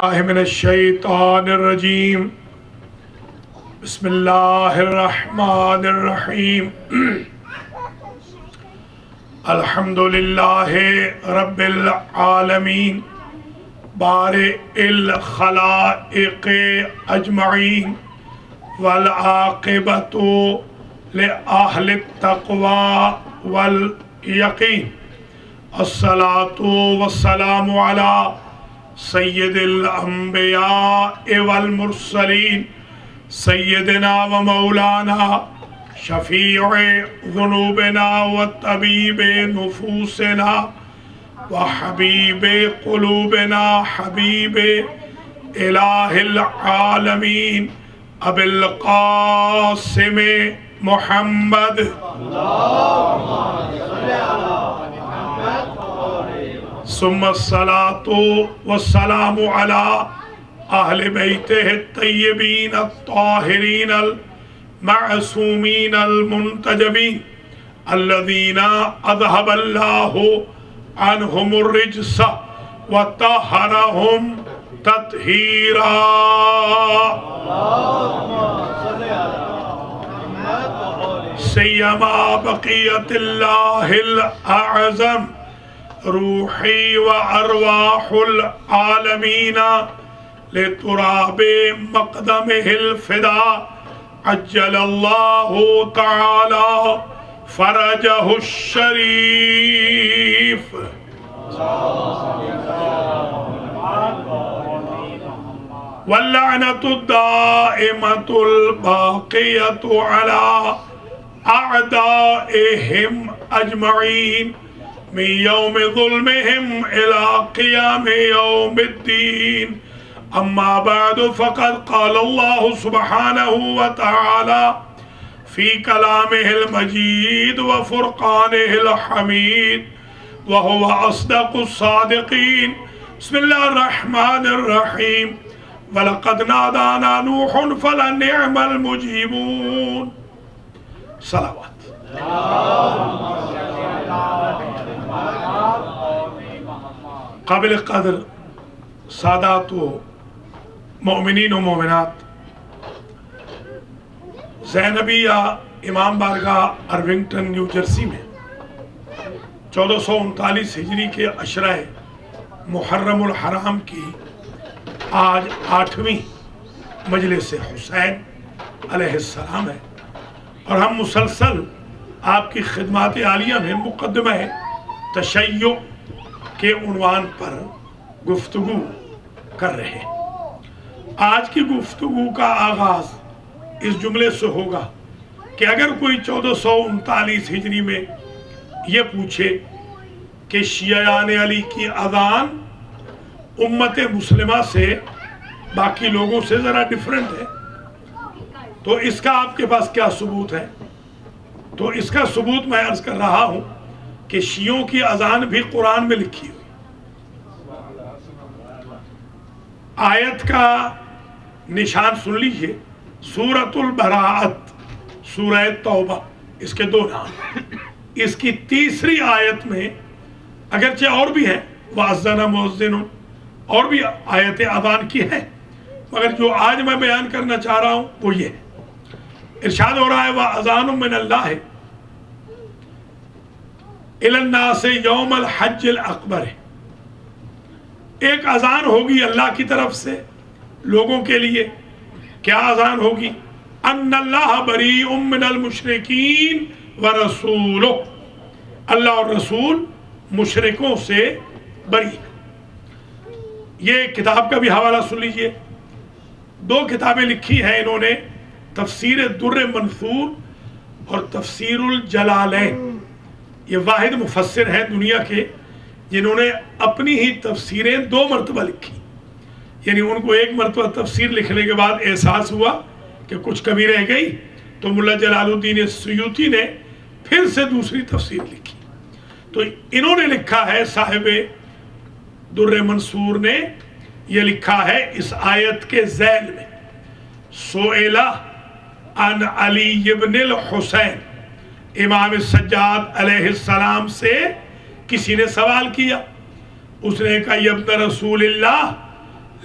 من الشیطان الرجیم بسم اللہ الرحمن الرحیم الحمد للہ رب العالمین بارئ الخلائق اجمعین والعاقبۃ لأہل التقوی والیقین الصلاۃ والسلام علی سید الانبیاء والمرسلین سیدنا و مولانا شفیع ذنوبنا و طبیب نفوسنا و حبیب قلوبنا حبیب الہ العالمین ابی القاسم محمد ثم الصلاة والسلام على أهل بيته الطيبين الطاهرين المعصومين المنتجبين الذين أذهب الله عنهم الرجس وطهرهم تطهيرا سيما بقية الله الأعظم روحی و ارواح العالمین لتراب مقدمہ الفدا عجل اللہ تعالی فرجہ الشریف واللعنة الدائمة الباقية على أعدائهم أجمعين من يوم ظلمهم إلى قيام يوم الدين أما بعد فقد قال الله سبحانه وتعالى في كلامه المجيد وفرقانه الحميد وهو أصدق الصادقين بسم الله الرحمن الرحيم ولقد نادانا نوح فلنعم المجيبون صلوات قابل قدر سادات و مومنین و مومنات، زینبیہ امام بارگاہ ارونگٹن نیو جرسی میں 1439 ہجری کے عشرہ محرم الحرام کی آج 8ویں مجلس حسین علیہ السلام ہے، اور ہم مسلسل آپ کی خدمات عالیہ میں مقدمہ تشیع کے عنوان پر گفتگو کر رہے ہیں۔ آج کی گفتگو کا آغاز اس جملے سے ہوگا کہ اگر کوئی 1439 ہجری میں یہ پوچھے کہ شیعیان علی کی اذان امت مسلمہ سے باقی لوگوں سے ذرا ڈیفرنٹ ہے تو اس کا آپ کے پاس کیا ثبوت ہے؟ تو اس کا ثبوت میں عرض کر رہا ہوں کہ شیعوں کی اذان بھی قرآن میں لکھی ہوئی، آیت کا نشان سن لیجئے، سورۃ البراءت، سورہ توبہ، اس کے 2 نام۔ اس کی 3ری آیت میں اگرچہ اور بھی ہے وَأَذَّنَ مُؤَذِّنٌ، اور بھی آیت اذان کی ہے، مگر جو آج میں بیان کرنا چاہ رہا ہوں وہ یہ ہے۔ ارشاد ہو رہا ہے وَأَذَانٌ مِّنَ اللَّهِ إِلَى النَّاسِ يَوْمَ الْحَجِّ الْأَكْبَرِ، ایک اذان ہوگی اللہ کی طرف سے لوگوں کے لیے۔ کیا اذان ہوگی؟ ان اللہ بریء من المشرکین ورسولہ، اللہ اور رسول مشرکوں سے بری ہے۔ یہ کتاب کا بھی حوالہ سن لیجئے، 2 کتابیں لکھی ہیں انہوں نے، تفسیر در منثور اور تفسیر الجلالین۔ یہ واحد مفسر ہیں دنیا کے جنہوں نے اپنی ہی تفسیریں 2 مرتبہ لکھی، یعنی ان کو ایک مرتبہ تفسیر لکھنے کے بعد احساس ہوا کہ کچھ کمی رہ گئی تو ملا جلال الدین سیوطی نے پھر سے دوسری تفسیر لکھی۔ تو انہوں نے لکھا ہے، صاحب در منصور نے یہ لکھا ہے اس آیت کے ذیل میں، سئلہ عن علی بن الحسین، امام سجاد علیہ السلام سے کسی نے سوال کیا، اس نے کہا یا ابن رسول اللہ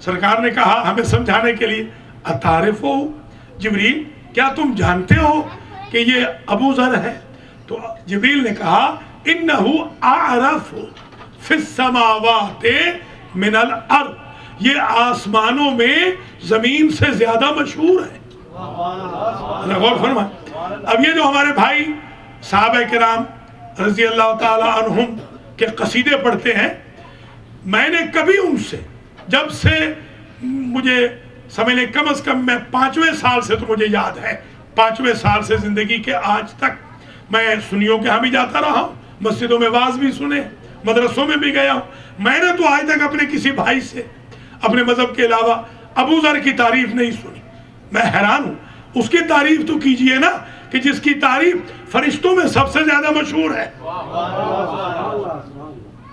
سرکار نے کہا ہمیں سمجھانے کے لیے اتعرفو جبریل کیا تم جانتے ہو کہ یہ ابو ذر ہے؟ تو جبریل نے کہا انہو اعرف فی السماوات من الارض، یہ آسمانوں میں زمین سے زیادہ مشہور ہے۔ غور فرمائیں، اب یہ جو ہمارے بھائی صحابہ کرام رضی اللہ تعالی عنہم کے قصیدے پڑھتے ہیں، میں نے کبھی ان سے، جب سے مجھے سمجھ لیں کم از کم میں 5ویں سال سے، تو مجھے یاد ہے 5ویں سال سے زندگی کے آج تک میں سنیوں کے ہاں بھی جاتا رہا ہوں، مسجدوں میں واز بھی سنے، مدرسوں میں بھی گیا ہوں، میں نے تو آج تک اپنے کسی بھائی سے اپنے مذہب کے علاوہ ابو ذر کی تعریف نہیں سنی۔ میں حیران ہوں، اس کی تعریف تو کیجئے نا کہ جس کی تعریف فرشتوں میں سب سے زیادہ مشہور ہے۔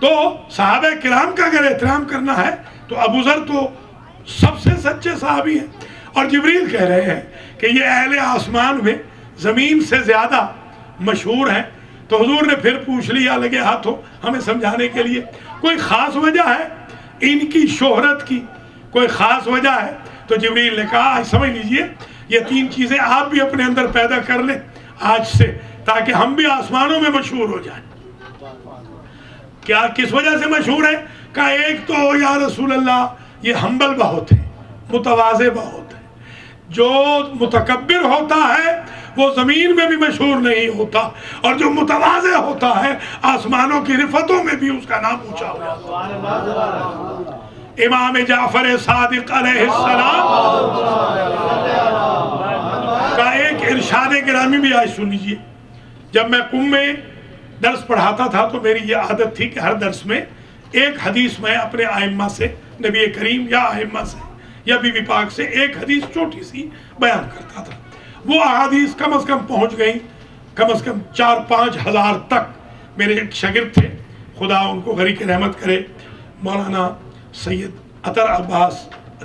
تو صحابہ کرام کا اگر احترام کرنا ہے تو ابو ذر تو سب سے سچے صحابی ہیں، اور جبریل کہہ رہے ہیں کہ یہ اہل آسمان میں زمین سے زیادہ مشہور ہیں۔ تو حضور نے پھر پوچھ لیا لگے ہاتھوں ہمیں سمجھانے کے لیے، کوئی خاص وجہ ہے ان کی شہرت کی؟ کوئی خاص وجہ ہے؟ تو جبریل نے کہا سمجھ لیجئے یہ 3 چیزیں آپ بھی اپنے اندر پیدا کر لیں آج سے، تاکہ ہم بھی آسمانوں میں مشہور ہو جائیں۔ کیا کس وجہ سے مشہور ہے؟ کہا ایک تو یا رسول اللہ یہ ہمبل بہت ہے، متواضع بہت ہے، جو متکبر ہوتا ہے وہ زمین میں بھی مشہور نہیں ہوتا، اور جو متواضع ہوتا ہے آسمانوں کی رفتوں میں بھی اس کا نام اونچا ہو جاتا ہے۔ امام جعفر صادق علیہ السلام کا ایک ارشاد گرامی بھی آج سن لیجیے۔ جب میں قم میں درس پڑھاتا تھا تو میری یہ عادت تھی کہ ہر درس میں ایک حدیث میں اپنے ائمہ سے، نبی کریم یا ائمہ سے یا بی بی پاک سے ایک حدیث چھوٹی سی بیان کرتا تھا۔ وہ احادیث کم از کم پہنچ گئیں، کم از کم 4-5 ہزار تک۔ میرے ایک شاگرد تھے، خدا ان کو غریق رحمت کرے، مولانا سید عطر عباس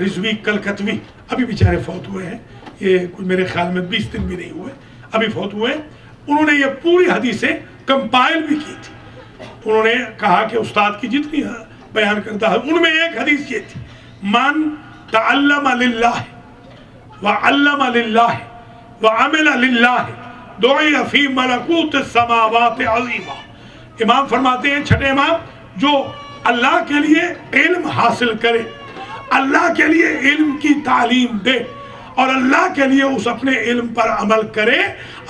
رضوی کلکتوی، ابھی بیچارے فوت ہوئے ہیں، یہ کوئی میرے خیال میں 20 دن بھی نہیں ہوئے، ابھی فوت ہوئے۔ انہوں نے یہ پوری حدیثیں کمپائل بھی کی تھی۔ انہوں نے کہا کہ استاد کی جتنی بیان کرتا ہے ان میں ایک حدیث یہ تھی، من تعلم للہ وعلم للہ وعمل للہ دعی فی ملکوت السماوات عظیمہ۔ امام فرماتے ہیں، چھٹے امام، جو اللہ کے لیے علم حاصل کرے، اللہ کے لیے علم کی تعلیم دے اور اللہ کے لیے اس اپنے علم پر عمل کرے،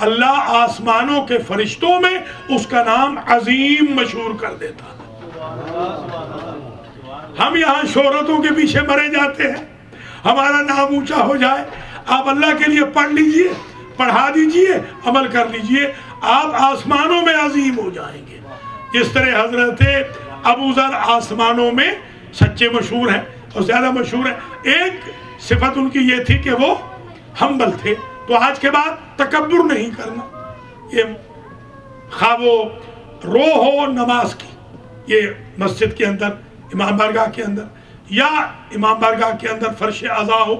اللہ آسمانوں کے فرشتوں میں اس کا نام عظیم مشہور کر دیتا ہے۔ ہم یہاں شہرتوں کے پیچھے مرے جاتے ہیں، ہمارا نام اونچا ہو جائے۔ آپ اللہ کے لیے پڑھ لیجئے، پڑھا دیجئے، عمل کر لیجئے، آپ آسمانوں میں عظیم ہو جائیں گے۔ جس طرح حضرت ابو ذر آسمانوں میں سچے مشہور ہیں اور زیادہ مشہور ہیں۔ ایک صفت ان کی یہ تھی کہ وہ ہمبل تھے۔ تو آج کے بعد تکبر نہیں کرنا، یہ خواہ وہ رو ہو نماز کی، یہ مسجد کے اندر، امام بارگاہ کے اندر، یا امام بارگاہ کے اندر فرش عزا ہو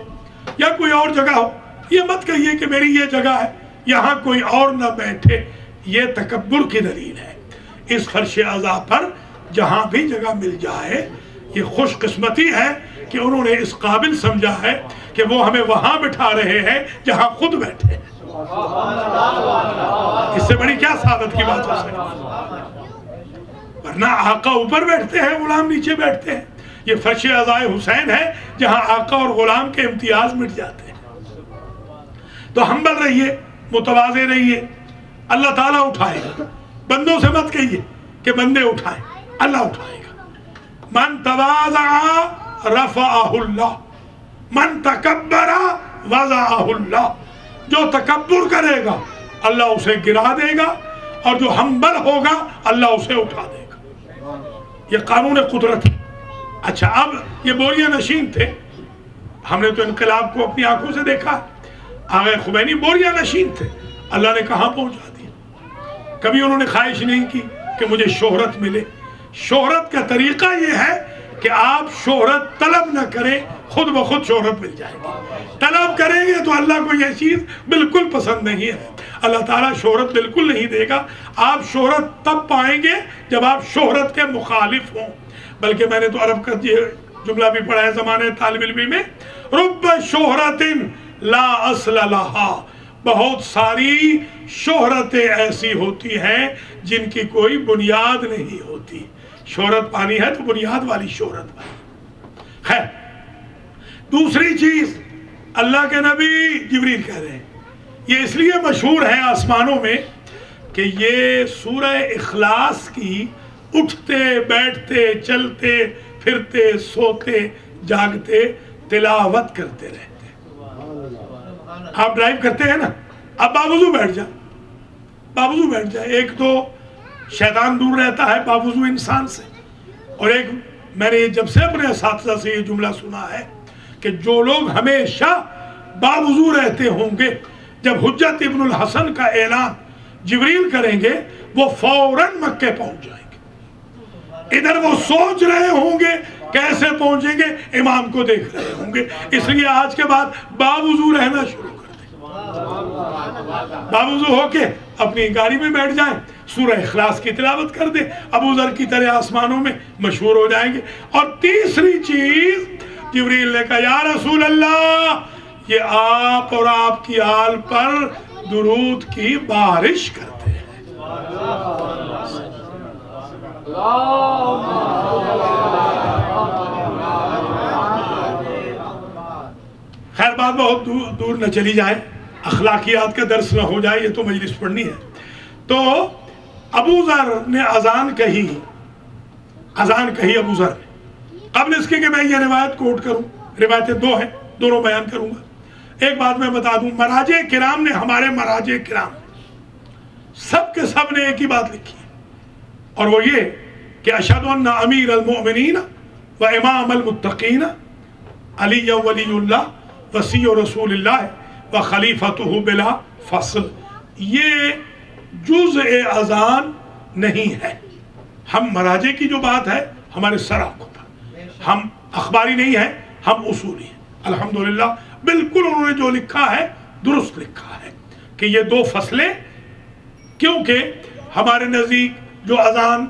یا کوئی اور جگہ ہو، یہ مت کہیے کہ میری یہ جگہ ہے یہاں کوئی اور نہ بیٹھے، یہ تکبر کی دلیل ہے۔ اس فرش عزا پر جہاں بھی جگہ مل جائے، یہ خوش قسمتی ہے کہ انہوں نے اس قابل سمجھا ہے کہ وہ ہمیں وہاں بٹھا رہے ہیں جہاں خود بیٹھے۔ اس سے بڑی کیا سعادت کی بات ہو سکتی؟ ورنہ آقا اوپر بیٹھتے ہیں، غلام نیچے بیٹھتے ہیں۔ یہ فرش عزائے حسین ہے جہاں آقا اور غلام کے امتیاز مٹ جاتے ہیں۔ تو ہمبل رہیے، متواضع رہیے، اللہ تعالیٰ اٹھائے گا۔ بندوں سے مت کہیے کہ بندے اٹھائیں، اللہ اٹھائے گا۔ من تواضع رفعہ اللہ، من تکبر وضعہ اللہ۔ جو تکبر کرے گا اللہ اسے گرا دے گا، اور جو ہمبل ہوگا اللہ اسے اٹھا دے گا۔ یہ قانون قدرت ہے۔ اچھا، اب یہ بوریہ نشین تھے، ہم نے تو انقلاب کو اپنی آنکھوں سے دیکھا۔ آغا خمینی بوریہ نشین تھے، اللہ نے کہاں پہنچا دیا۔ کبھی انہوں نے خواہش نہیں کی کہ مجھے شہرت ملے۔ شہرت کا طریقہ یہ ہے کہ آپ شہرت طلب نہ کریں، خود بخود شہرت مل جائے گی۔ طلب کریں گے تو اللہ کو یہ چیز بالکل پسند نہیں ہے، اللہ تعالیٰ شہرت بالکل نہیں دے گا۔ آپ شہرت تب پائیں گے جب آپ شہرت کے مخالف ہوں۔ بلکہ میں نے تو عرب کا یہ جملہ بھی پڑھا ہے زمانے طالب علمی میں، رب شہرت لا اصل لہا، بہت ساری شہرتیں ایسی ہوتی ہیں جن کی کوئی بنیاد نہیں ہوتی. شہرت پانی ہے تو بنیاد والی شہرت پانی. خیر، دوسری چیز اللہ کے نبی جبریل کہہ رہے ہیں، یہ اس لیے مشہور ہے آسمانوں میں کہ یہ سورہ اخلاص کی اٹھتے بیٹھتے چلتے پھرتے سوتے جاگتے تلاوت کرتے رہتے. آپ ڈرائیو کرتے ہیں نا، اب باوضو بیٹھ جائے. ایک تو شیطان دور رہتا ہے باوضو انسان سے، اور ایک میں نے جب سے اپنے اساتذہ سے یہ جملہ سنا ہے کہ جو لوگ ہمیشہ باوضو رہتے ہوں گے، جب حجت ابن الحسن کا اعلان جبریل کریں گے وہ فوراً مکے پہنچ جائیں گے. ادھر وہ سوچ رہے ہوں گے کیسے پہنچیں گے، امام کو دیکھ رہے ہوں گے. اس لیے آج کے بعد باوضو رہنا شروع کر دیں، باوضو ہو کے اپنی گاڑی میں بیٹھ جائیں، سورہ اخلاص کی تلاوت کر دیں، ابو ذر کی طرح آسمانوں میں مشہور ہو جائیں گے. اور تیسری چیز، جبریل نے کہا یا رسول اللہ، یہ آپ اور آپ کی آل پر درود کی بارش کرتے ہیں. خیر بات بہت دور نہ چلی جائے، اخلاقیات کا درس نہ ہو جائے، یہ تو مجلس پڑھنی ہے. تو ابو ذر نے اذان کہی ابو ذر نے. قبل اس کے کہ میں یہ روایت کوٹ کروں، روایتیں دو ہیں، دونوں بیان کروں گا. ایک بات میں بتا دوں، مراجع کرام نے، ہمارے مراجع کرام سب کے سب نے ایک ہی بات لکھی ہے، اور وہ یہ کہ اشہد ان امیر المؤمنین و امام المتقین علی ولی اللہ وصی رسول اللہ و خلیفتہ بلا فصل. یہ جزء اذان نہیں ہے. ہم مراجع کی جو بات ہے ہمارے سر آنکھوں پر، ہم اخباری نہیں ہیں، ہم اصولی ہیں. الحمدللہ بالکل انہوں نے جو لکھا ہے درست لکھا ہے کہ یہ دو فصلیں، کیونکہ ہمارے نزدیک جو اذان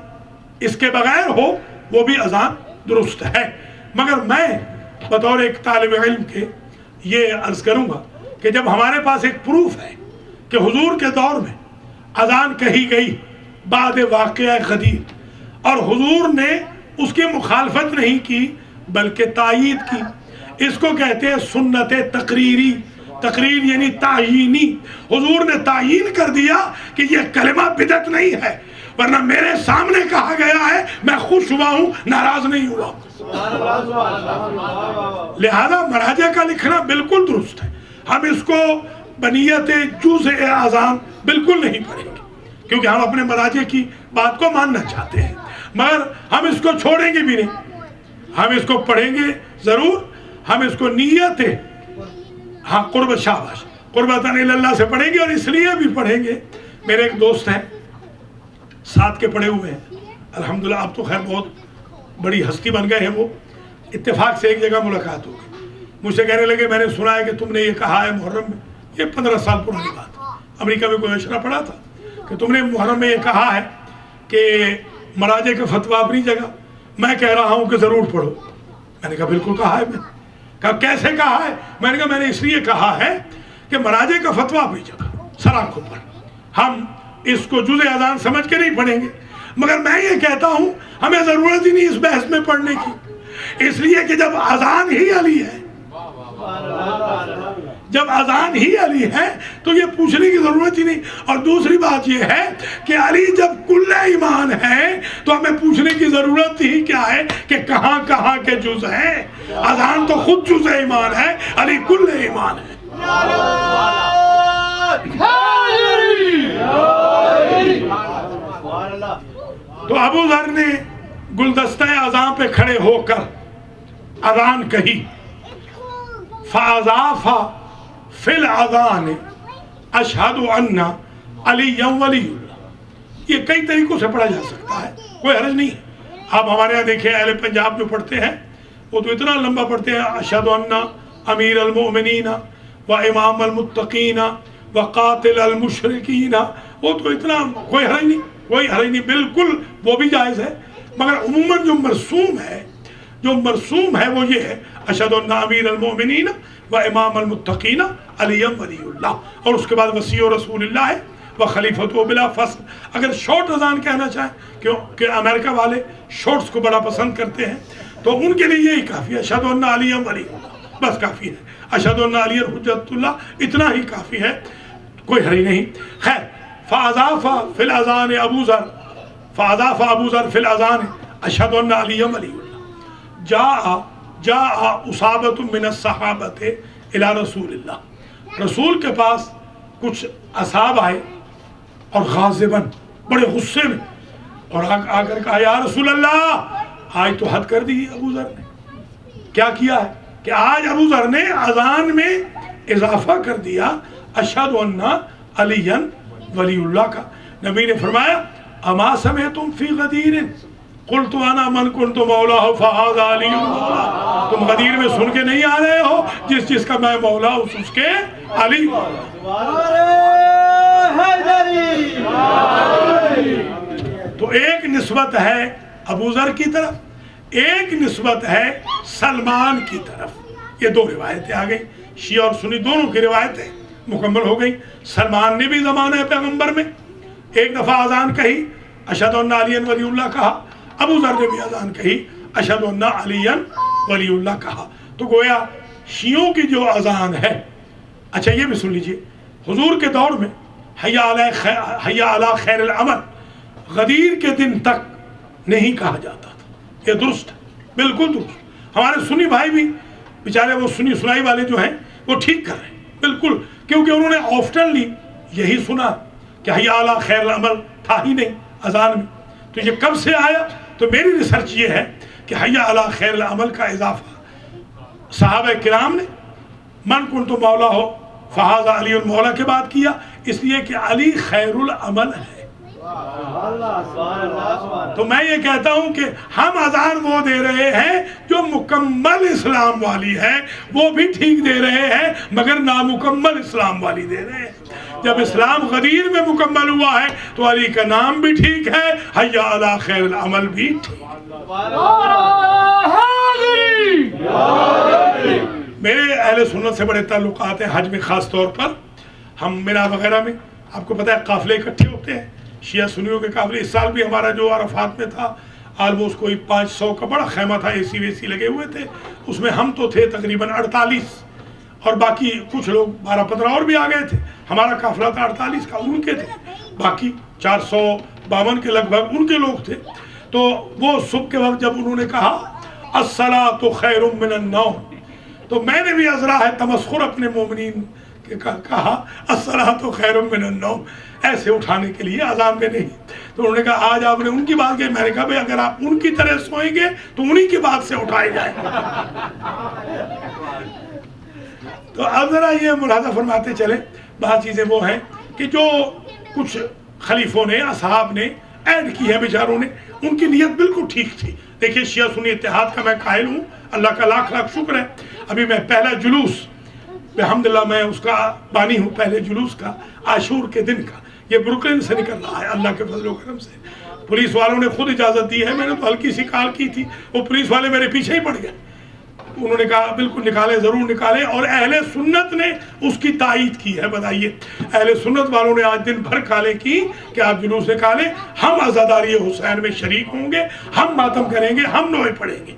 اس کے بغیر ہو وہ بھی اذان درست ہے. مگر میں بطور ایک طالب علم کے یہ عرض کروں گا کہ جب ہمارے پاس ایک پروف ہے کہ حضور کے دور میں اذان کہی گئی بعد واقعہ غدیر، اور حضور نے اس کی مخالفت نہیں کی بلکہ تائید کی، اس کو کہتے ہیں سنت تقریری. تقریر یعنی تعیینی. حضور نے تعیین کر دیا کہ یہ کلمہ بدعت نہیں ہے، ورنہ میرے سامنے کہا گیا ہے، میں خوش ہوا ہوں، ناراض نہیں ہوا. لہذا مراجع کا لکھنا بالکل درست ہے. ہم اس کو بنیت جزء اذان بالکل نہیں پڑھیں گے کیونکہ ہم اپنے مراجع کی بات کو ماننا چاہتے ہیں، مگر ہم اس کو چھوڑیں گے بھی نہیں. ہم اس کو پڑھیں گے ضرور. ہم اس کو نیت قربت شاباش قربتاً اللہ سے پڑھیں گے، اور اس لیے بھی پڑھیں گے. میرے ایک دوست ہیں، ساتھ کے پڑھے ہوئے ہیں الحمدللہ، اب تو خیر بہت بڑی ہستی بن گئے ہیں. وہ اتفاق سے ایک جگہ ملاقات ہو گئی، مجھ سے کہنے لگے میں نے سنا ہے کہ تم نے یہ کہا ہے محرم میں، یہ 15 سال پرانی بات، امریکہ میں کوئی اشرا پڑا تھا کہ تم نے محرم میں یہ کہا ہے کہ مراجع کا فتویٰ اپنی جگہ، میں کہہ رہا ہوں کہ ضرور پڑھو. میں نے کہا بالکل کہا ہے. میں کہا کیسے کہا ہے؟ میں نے کہا میں نے اس لیے کہا ہے کہ مراجع کا فتویٰ اپنی جگہ سر آنکھوں پر، ہم اس کو جزء اذان سمجھ کے نہیں پڑھیں گے. مگر میں یہ کہتا ہوں ہمیں ضرورت ہی نہیں اس بحث میں پڑھنے کی، اس لیے کہ جب اذان ہی علی ہے، جب اذان ہی علی ہے تو یہ پوچھنے کی ضرورت ہی نہیں. اور دوسری بات یہ ہے کہ علی جب کل ایمان ہے تو ہمیں پوچھنے کی ضرورت ہی کیا ہے کہ کہاں کہاں کے جز ہیں. اذان تو خود جز ایمان ہے، علی کل ایمان ہے. تو ابو ذر نے گلدستہ اذان پہ کھڑے ہو کر اذان کہی، فَأَضَافَ فِي الْأَذَانِ أَشْهَدُ أَنَّ عَلِيًّا وَلِيُّ اللَّهِ. یہ کئی طریقوں سے پڑھا جا سکتا ہے، کوئی حرج نہیں ہے. آپ ہمارے یہاں دیکھیں اہل پنجاب جو پڑھتے ہیں وہ تو اتنا لمبا پڑھتے ہیں، أَشْهَدُ أَنَّ أَمِيرَ الْمُؤْمِنِينَ وَإِمَامَ الْمُتَّقِينَ وَقَاتِلَ الْمُشْرِكِينَ. وہ تو اتنا کوئی حرج نہیں، بالکل وہ بھی جائز ہے. مگر عموماً جو مرسوم ہے، جو مرسوم ہے وہ یہ ہے اشہد ان امیر المؤمنین و امام المتقین علی ولی اللہ، اور اس کے بعد وصی رسول اللہ ہے و خلیفۃ بلا فصل۔ اگر شارٹ اذان کہنا چاہیں کہ امریکہ والے شارٹس کو بڑا پسند کرتے ہیں تو ان کے لیے یہی کافی ہے، اشہد ان علی ولی اللہ، بس کافی ہے، اشہد ان علی حجت اللہ، اتنا ہی کافی ہے، کوئی حرج نہیں۔ خیر، فاضاف فی الاذان ابو ذر، فاضاف ابو ذر فی الاذان اشہد ان علی ولی اللہ، جاء اصابۃ من الصحابۃ الی رسول اللہ، رسول کے پاس کچھ اصحاب آئے اور غاضباً، بڑے غصے میں، اور آ کر کہا یا رسول اللہ، آج تو حد کر دی ابو ذر نے۔ کیا کیا ہے کہ آج ابو ذر نے اذان میں اضافہ کر دیا اشہد ان علی ولی اللہ کا۔ نبی نے فرمایا اما سمعتم فی غدیر قلت انا من کنت مولا فہذا علی مولا، تم غدیر میں سن کے نہیں آ رہے ہو جس کا میں مولا ہوں اس کے علی۔ تو ایک نسبت ہے ابو ذر کی طرف، ایک نسبت ہے سلمان کی طرف۔ یہ دو روایتیں آ گئی، شیعہ اور سنی دونوں کی روایتیں مکمل ہو گئی۔ سلمان نے بھی زمانہ پیغمبر میں ایک دفعہ اذان کہی اشہد ان علی ولی اللہ کہا، ابو ذر نے بھی اذان کہی اشہد ان علی ولی اللہ کہا۔ تو گویا شیعوں کی جو اذان ہے، اچھا یہ بھی سن لیجئے، حضور کے دور میں حی علی خیر العمل غدیر کے دن تک نہیں کہا جاتا تھا، یہ درست ہے، بالکل درست۔ ہمارے سنی بھائی بھی بیچارے وہ سنی سنائی والے جو ہیں وہ ٹھیک کر رہے ہیں بالکل، کیونکہ انہوں نے آفٹرلی یہی سنا کہ حی علی خیر العمل تھا ہی نہیں اذان میں۔ تو یہ کب سے آیا؟ تو میری ریسرچ یہ ہے کہ حی علی خیر العمل کا اضافہ صحابہ کرام نے من کنت مولا ہو فہذا علی المولا کے بعد کیا، اس لیے کہ علی خیر العمل ہے۔ تو میں یہ کہتا ہوں کہ ہم اذان وہ دے رہے ہیں جو مکمل اسلام والی ہے، وہ بھی ٹھیک دے رہے ہیں مگر نامکمل اسلام والی دے رہے ہیں۔ جب اسلام غدیر میں مکمل ہوا ہے تو علی کا نام بھی ٹھیک ہے، حی علی خیر العمل بھی ٹھیک۔ میرے اہل سنت سے بڑے تعلقات ہیں، حج میں خاص طور پر ہم مینا وغیرہ میں، آپ کو پتہ ہے قافلے اکٹھے ہوتے ہیں، شیعہ سنیوں کے قافلے۔ اس سال بھی ہمارا جو عرفات میں تھا آلموسٹ کوئی 500 کا بڑا خیمہ تھا، اے سی وے سی لگے ہوئے تھے، اس میں ہم تو تھے تقریباً 48 اور باقی کچھ لوگ 12-15 اور بھی آ گئے تھے۔ ہمارا قافلہ تھا 48 کا، ان کے تھے باقی 452 کے لگ بھگ ان کے لوگ تھے۔ تو وہ صبح کے وقت جب انہوں نے کہا الصلاۃ خیر من النوم، تو میں نے بھی ازرا ہے تمسخر اپنے مومنین کہا الصلاۃ خیر من النوم، ایسے اٹھانے کے لیے اذان میں نہیں۔ تو انہوں نے کہا آج آپ نے ان کی بات کی، میں نے کہا بھئی اگر آپ ان کی طرح سوئیں گے تو انہی کی بات سے اٹھائے جائیں۔ تو اب ذرا یہ ملاحظہ فرماتے چلیں، بعض چیزیں وہ ہیں کہ جو کچھ خلیفوں نے اصحاب نے ایڈ کی ہے بیچاروں نے، ان کی نیت بالکل ٹھیک تھی۔ دیکھیے شیعہ سنی اتحاد کا میں قائل ہوں، اللہ کا لاکھ لاکھ شکر ہے۔ ابھی میں پہلا جلوس الحمدللہ میں اس کا بانی ہوں، پہلے جلوس کا عاشور کے دن کا، یہ بروکلن سے نکل رہا ہے اللہ کے فضل و کرم سے۔ پولیس والوں نے خود اجازت دی ہے، میں نے تو ہلکی سی کال کی تھی، وہ پولیس والے میرے پیچھے ہی پڑ گئے، انہوں نے کہا بالکل نکالیں، ضرور نکالیں، اور اہل سنت نے اس کی تائید کی ہے۔ بتائیے اہل سنت والوں نے آج دن بھر کالیں کی کہ آپ جلوس نکالیں، ہم عزاداری حسین میں شریک ہوں گے، ہم ماتم کریں گے، ہم نوئے پڑھیں گے۔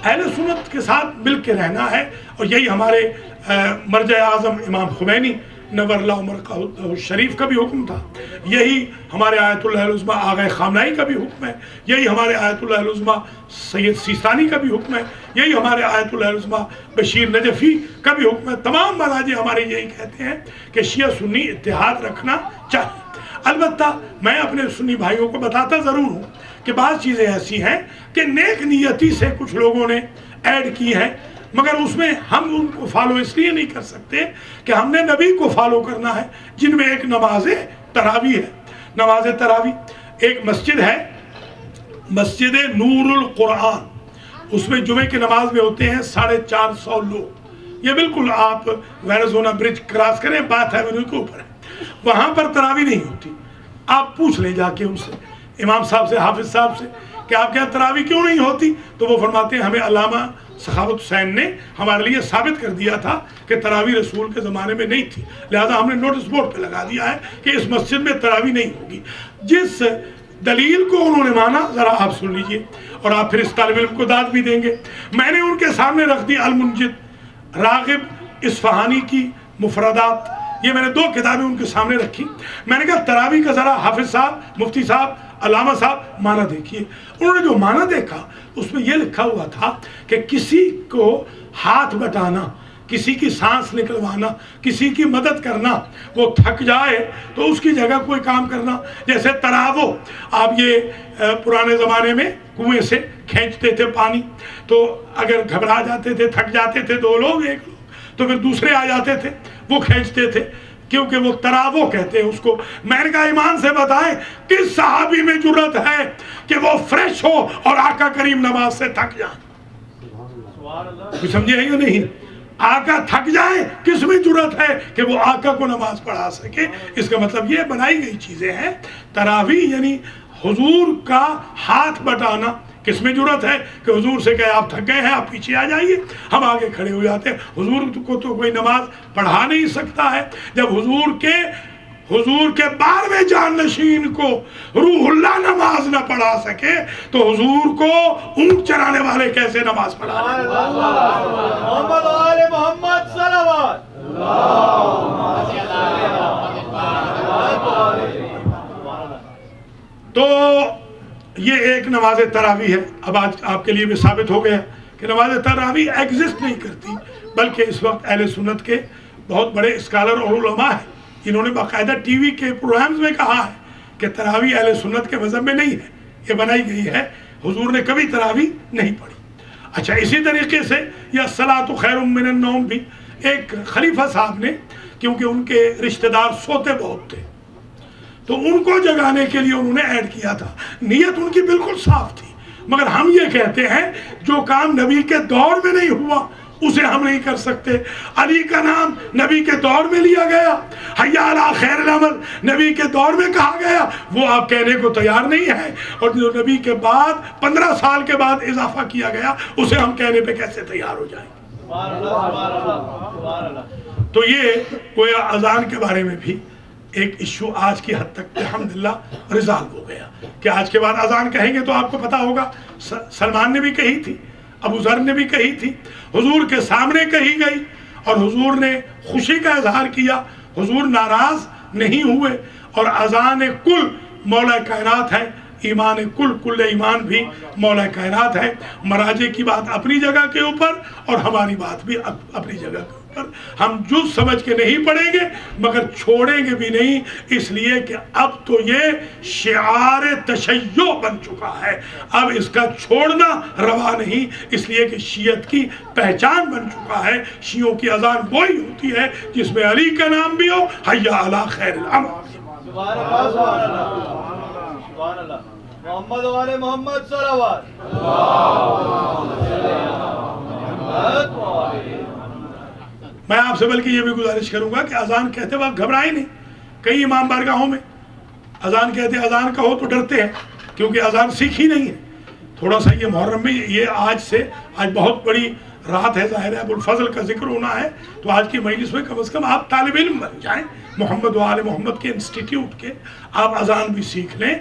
اہل سنت کے ساتھ مل کے رہنا ہے، اور یہی ہمارے مرجع اعظم امام خمینی نور اللہ مرقدہ شریف کا بھی حکم تھا، یہی ہمارے آیت اللہ العظمیٰ آغا خامنائی کا بھی حکم ہے، یہی ہمارے آیت اللہ العظمیٰ سید سیستانی کا بھی حکم ہے، یہی ہمارے آیت اللہ العظمیٰ بشیر نجفی کا بھی حکم ہے۔ تمام مراجع ہمارے یہی کہتے ہیں کہ شیعہ سنی اتحاد رکھنا چاہیے۔ البتہ میں اپنے سنی بھائیوں کو بتاتا ضرور ہوں کہ بعض چیزیں ایسی ہیں کہ نیک نیتی سے کچھ لوگوں نے ایڈ کی ہیں، مگر اس میں ہم ان کو فالو اس لیے نہیں کر سکتے کہ ہم نے نبی کو فالو کرنا ہے، جن میں ایک نماز تراویح ہے۔ نماز تراویح ایک مسجد ہے، مسجد نور القرآن، اس میں جمعے کی نماز میں ہوتے ہیں 450 لوگ۔ یہ بالکل آپ ویرزونا برج کراس کریں، بات ایونیو کے اوپر ہے، وہاں پر تراویح نہیں ہوتی۔ آپ پوچھ لیں جا کے ان سے، امام صاحب سے، حافظ صاحب سے، کہ آپ کے یہاں تراویح کیوں نہیں ہوتی؟ تو وہ فرماتے ہیں ہمیں علامہ سخاوت حسین نے ہمارے لیے ثابت کر دیا تھا کہ تراویح رسول کے زمانے میں نہیں تھی، لہذا ہم نے نوٹس بورڈ پہ لگا دیا ہے کہ اس مسجد میں تراویح نہیں ہوگی۔ جس دلیل کو انہوں نے مانا ذرا آپ سن لیجئے، اور آپ پھر اس طالب علم کو داد بھی دیں گے۔ میں نے ان کے سامنے رکھ دی المنجد راغب اصفہانی کی مفردات، یہ میں نے 2 کتابیں ان کے سامنے رکھی۔ میں نے کہا تراویح کا ذرا حافظ صاحب، مفتی صاحب، علامہ صاحب معنی دیکھیے۔ انہوں نے جو معنی دیکھا اس میں یہ لکھا ہوا تھا کہ کسی کو ہاتھ بٹانا، کسی کی سانس نکلوانا، کسی کی مدد کرنا، وہ تھک جائے تو اس کی جگہ کوئی کام کرنا، جیسے تراوو، آپ یہ پرانے زمانے میں کنویں سے کھینچتے تھے پانی، تو اگر گھبرا جاتے تھے، تھک جاتے تھے 2 لوگ 1 لوگ، تو پھر دوسرے آ جاتے تھے، وہ کھینچتے تھے، کیونکہ وہ تراوو کہتے ہیں اس کو۔ میں نے کہا ایمان سے بتائیں کس صحابی میں جرت ہے کہ وہ فریش ہو اور آقا کریم نماز سے تھک جائیں؟ کچھ سمجھے ہیں یا نہیں؟ آقا تھک جائے، کس میں جرت ہے کہ وہ آقا کو نماز پڑھا سکے؟ اس کا مطلب یہ بنائی گئی چیزیں ہیں۔ تراویح یعنی حضور کا ہاتھ بٹانا، کس میں جرت ہے کہ حضور سے کہے آپ تھک گئے ہیں، آپ پیچھے آ جائیے، ہم آگے کھڑے ہو جاتے ہیں۔ حضور کو تو کوئی نماز پڑھا نہیں سکتا ہے۔ جب حضور کے 12ویں جانشین کو روح اللہ نماز نہ پڑھا سکے تو حضور کو اونٹ چرانے والے کیسے نماز پڑھا لیں؟ محمد آل محمد صلوات۔ تو یہ ایک نماز تراویح ہے۔ اب آج آپ کے لیے بھی ثابت ہو گیا کہ نماز تراویح ایگزسٹ نہیں کرتی، بلکہ اس وقت اہل سنت کے بہت بڑے اسکالر اور علماء ہیں جنہوں نے باقاعدہ ٹی وی کے پروگرامز میں کہا ہے کہ تراویح اہل سنت کے مذہب میں نہیں ہے، یہ بنائی گئی ہے، حضور نے کبھی تراویح نہیں پڑھی۔ اچھا، اسی طریقے سے یہ الصلاۃ خیر من النوم بھی ایک خلیفہ صاحب نے، کیونکہ ان کے رشتہ دار سوتے بہت تھے تو ان کو جگانے کے لیے انہوں نے ایڈ کیا تھا۔ نیت ان کی بالکل صاف تھی، مگر ہم یہ کہتے ہیں جو کام نبی کے دور میں نہیں ہوا اسے ہم نہیں کر سکتے۔ علی کا نام نبی کے دور میں لیا گیا، حی علی خیر العمل نبی کے دور میں کہا گیا، وہ آپ کہنے کو تیار نہیں ہے، اور جو نبی کے بعد 15 سال کے بعد اضافہ کیا گیا اسے ہم کہنے پہ کیسے تیار ہو جائیں؟ تو یہ کوئی اذان کے بارے میں بھی ایک ایشو آج کی حد تک الحمدللہ ریزالو ہو گیا کہ آج کے بعد اذان کہیں گے تو آپ کو پتا ہوگا سلمان نے بھی کہی تھی، ابو ذر نے بھی کہی تھی، حضور کے سامنے کہی گئی، اور حضور نے خوشی کا اظہار کیا، حضور ناراض نہیں ہوئے۔ اور اذان کل مولا کائنات ہے، ایمان کل ایمان بھی مولا کائنات ہے۔ مراجع کی بات اپنی جگہ کے اوپر اور ہماری بات بھی اپنی جگہ کے اوپر۔ ہم جز سمجھ کے نہیں پڑھیں گے مگر چھوڑیں گے بھی نہیں، اس لیے کہ اب تو یہ شعار تشیع بن چکا ہے، اب اس کا چھوڑنا روا نہیں، اس لیے کہ شیعت کی پہچان بن چکا ہے۔ شیعوں کی اذان وہی ہوتی ہے جس میں علی کا نام بھی ہو، حی علی خیر العمل۔ سبحان اللہ، سبحان اللہ، سبحان اللہ۔ محمد آل محمد صلوات۔ میں آپ سے بلکہ یہ بھی گزارش کروں گا کہ اذان کہتے وقت گھبرائیں نہیں۔ کئی امام بارگاہوں میں اذان کہتے اذان کہو تو ڈرتے ہیں کیونکہ اذان سیکھی نہیں ہے۔ تھوڑا سا یہ محرم میں یہ آج بہت بڑی رات ہے، ظاہر ہے ابو الفضل کا ذکر ہونا ہے، تو آج کی مجلس میں کم از کم آپ طالب علم بن جائیں، محمد و آل محمد کے انسٹیٹیوٹ کے، آپ اذان بھی سیکھ لیں،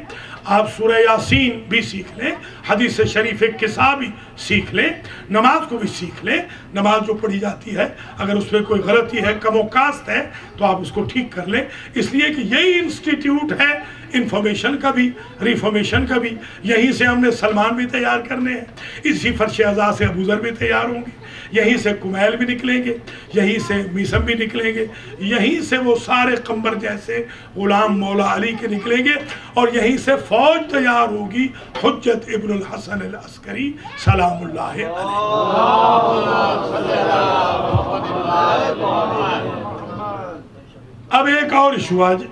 آپ سورہ یاسین بھی سیکھ لیں، حدیث شریف قصہ بھی سیکھ لیں، نماز کو بھی سیکھ لیں۔ نماز جو پڑھی جاتی ہے اگر اس میں کوئی غلطی ہے، کم و کاست ہے، تو آپ اس کو ٹھیک کر لیں، اس لیے کہ یہی انسٹیٹیوٹ ہے انفارمیشن کا بھی، ریفارمیشن کا بھی۔ یہیں سے ہم نے سلمان بھی تیار کرنے ہیں، اسی فرش اعضاء سے ابو ذر بھی تیار ہوں گے، یہیں سے کمیل بھی نکلیں گے، یہیں سے میسم بھی نکلیں گے، یہیں سے وہ سارے قمبر جیسے غلام مولا علی کے نکلیں گے، اور یہیں سے فوج تیار ہوگی، حجت ابن الحسن العسکری سلام اللہ علیہ۔ اب ایک اور ایشو آج